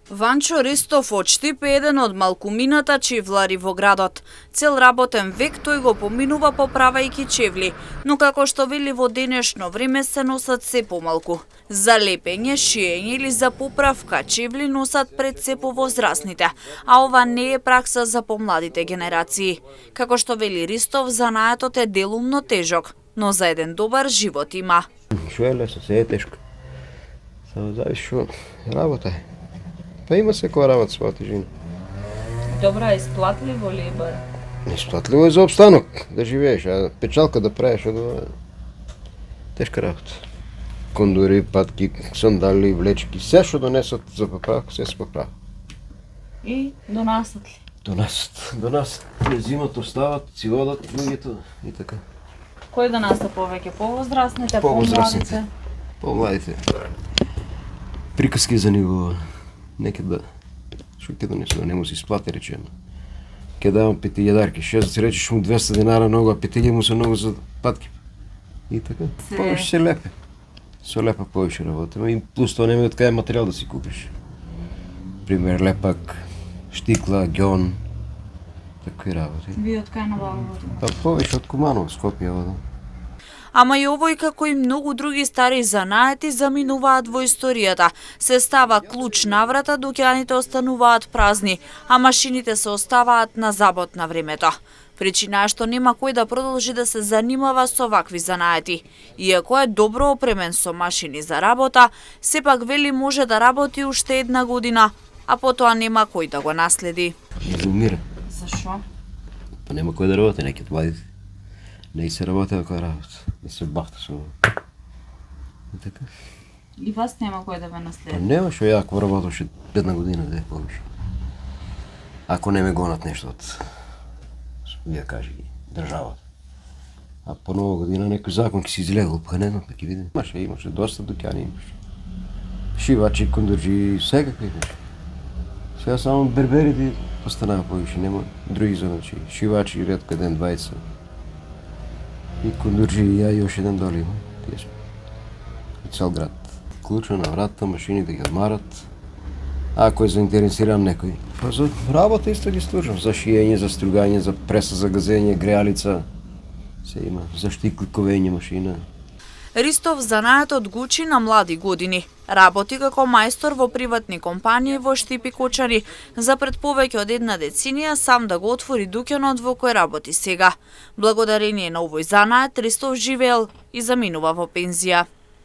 Ванчо Ристов од Штип е еден од малкумината чевлари во градот. Цел работен век тој го поминува поправајќи чевли, но како што вели во денешно време се носат се помалку. За лепење, шиење или за поправка чевли носат пред се повозрасните, а ова не е пракса за помладите генерации. Како што вели Ристов, занаетот е делумно тежок, но за еден добар живот има. Шо е лесно, се е тешко. Само зависи шо работа е. Па има секоја работа своја тежина. Добра, исплатливо ли е бар? Исплатливо е за обстанок, да живееш, а печалка да правиш од ова тешка работа. Кондури, патки, сандали, влечки, се што донесат за поправка, се се поправа. И донасат ли? Донасат. През зимата остават, си одат луѓето и така. Кој донаста повеќе? Повозрасните, Повозрасните. Помладите. Приказки за него. Нека да, шо ќе донесу, да не му се исплати речено. Ке давам 5000 6 да си речеш му 200 динара многу, а 5000 му се многу за патки. И така. Повеќе се лепе. Со лепа повеќе работиме и плюс тоа нема од кај материјал да си купиш. Пример лепак, штикла, ѓон, такви работи. Ви од кај набавувате? Па повеќе од Куманово, Скопје ода. Ама и овој, како и многу други стари занаети, заминуваат во историјата. Се става клуч на врата, дуќаните остануваат празни, а машините се оставаат на забот на времето. Причина е што нема кој да продолжи да се занимава со вакви занаети. Иако е добро опремен со машини за работа, сепак вели може да работи уште една година, а потоа нема кој да го наследи. Изумира. Зашо? Па нема кој да работи, неќе младите. Не се работи ако работа. Да се бахта со и така. И вас нема кој да ве Па наследи? нема што ја ако работеше една година да е повише. Ако не ме гонат нешто од, ја кажи, државата. А по нова година некој закон ќе се излегол, па не знам, па ќе видим. Имаше доста дуќани, имаше. Шивачи, кондурџи, секакви имаше. Сега само берберите останаа повише, нема други заначи. Шивачи, ретко еден, двајца. И кондурџи и ја и још еден доли има. Тие сме. Цел град. Клуча на врата, машини да ги одмарат. Ако е заинтересиран некој. Па за работа исто ги служам. За шиење, за стругање, за преса за газење, греалица. Се има. За штикли, ковење машина. Ристов занаетот го учи на млади години. Работи како мајстор во приватни компании во Штип и Кочани. За пред повеќе од една деценија сам да го отвори дуќанот во кој работи сега. Благодарение на овој занает Ристов живеел и заминува во пензија.